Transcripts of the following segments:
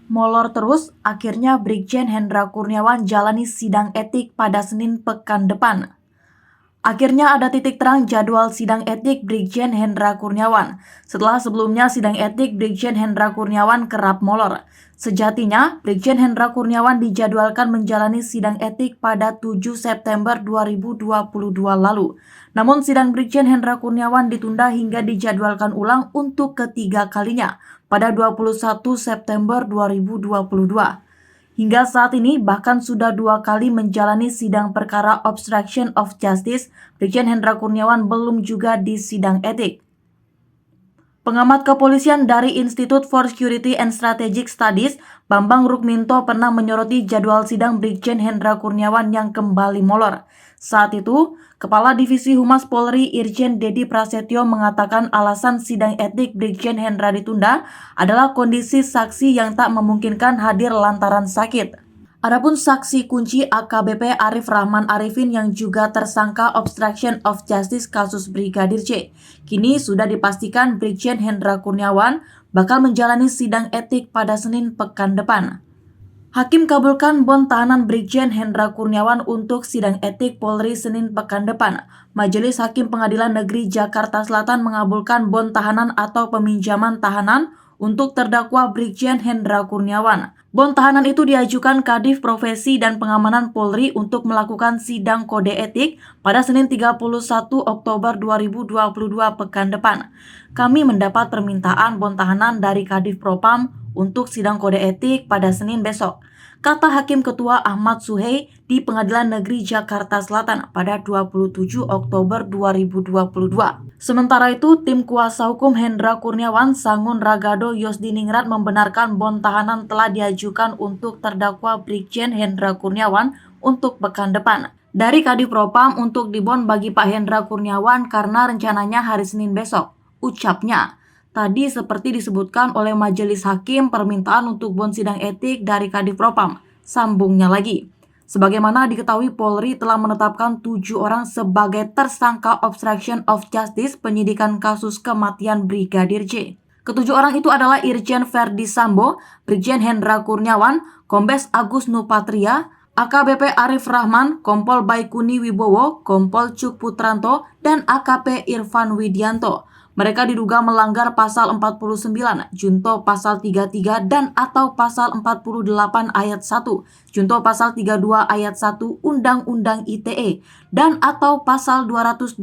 Molor terus, akhirnya Brigjen Hendra Kurniawan jalani sidang etik pada Senin pekan depan. Akhirnya ada titik terang jadwal sidang etik Brigjen Hendra Kurniawan. Setelah sebelumnya sidang etik Brigjen Hendra Kurniawan kerap molor. Sejatinya, Brigjen Hendra Kurniawan dijadwalkan menjalani sidang etik pada 7 September 2022 lalu. Namun sidang Brigjen Hendra Kurniawan ditunda hingga dijadwalkan ulang untuk ketiga kalinya pada 21 September 2022. Hingga saat ini bahkan sudah 2 kali menjalani sidang perkara obstruction of justice, Brigjen Hendra Kurniawan belum juga di sidang etik. Pengamat kepolisian dari Institute for Security and Strategic Studies, Bambang Rukminto pernah menyoroti jadwal sidang Brigjen Hendra Kurniawan yang kembali molor. Saat itu, Kepala Divisi Humas Polri Irjen Dedi Prasetyo mengatakan alasan sidang etik Brigjen Hendra ditunda adalah kondisi saksi yang tak memungkinkan hadir lantaran sakit. Adapun saksi kunci AKBP Arif Rahman Arifin yang juga tersangka obstruction of justice kasus Brigadir J. Kini sudah dipastikan Brigjen Hendra Kurniawan bakal menjalani sidang etik pada Senin pekan depan. Hakim kabulkan bond tahanan Brigjen Hendra Kurniawan untuk sidang etik Polri Senin pekan depan. Majelis Hakim Pengadilan Negeri Jakarta Selatan mengabulkan bond tahanan atau peminjaman tahanan untuk terdakwa Brigjen Hendra Kurniawan. Bond tahanan itu diajukan Kadif Profesi dan Pengamanan Polri untuk melakukan sidang kode etik pada Senin 31 Oktober 2022 pekan depan. Kami mendapat permintaan bond tahanan dari Kadif Propam untuk sidang kode etik pada Senin besok, kata Hakim Ketua Ahmad Suhei di Pengadilan Negeri Jakarta Selatan pada 27 Oktober 2022. Sementara itu, tim kuasa hukum Hendra Kurniawan, Sangun Ragado Yosdiningrat membenarkan bond tahanan telah diajukan untuk terdakwa Brigjen Hendra Kurniawan untuk pekan depan. Dari Kadif Propam untuk dibond bagi Pak Hendra Kurniawan karena rencananya hari Senin besok, ucapnya. Tadi seperti disebutkan oleh Majelis Hakim permintaan untuk bond sidang etik dari Kadif Propam, sambungnya lagi. Sebagaimana diketahui Polri telah menetapkan 7 orang sebagai tersangka obstruction of justice penyidikan kasus kematian Brigadir J. Ketujuh orang itu adalah Irjen Verdi Sambo, Brigjen Hendra Kurniawan, Kombes Agus Nupatria, AKBP Arif Rahman, Kompol Baikuni Wibowo, Kompol Cuk Putranto, dan AKP Irfan Widianto. Mereka diduga melanggar pasal 49, junto pasal 33 dan atau pasal 48 ayat 1, junto pasal 32 ayat 1 Undang-Undang ITE, dan atau pasal 221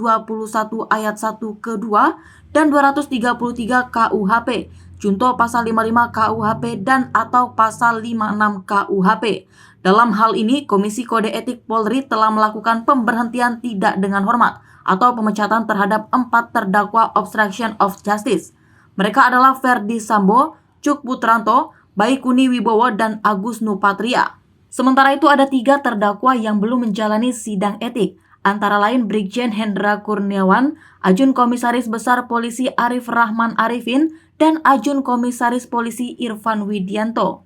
ayat 1 kedua dan 233 KUHP, junto pasal 55 KUHP dan atau pasal 56 KUHP. Dalam hal ini, Komisi Kode Etik Polri telah melakukan pemberhentian tidak dengan hormat atau pemecatan terhadap 4 terdakwa obstruction of justice. Mereka adalah Verdi Sambo, Cuk Putranto, Baikuni Wibowo, dan Agus Nupatria. Sementara itu ada 3 terdakwa yang belum menjalani sidang etik, antara lain Brigjen Hendra Kurniawan, Ajun Komisaris Besar Polisi Arif Rahman Arifin, dan Ajun Komisaris Polisi Irfan Widianto.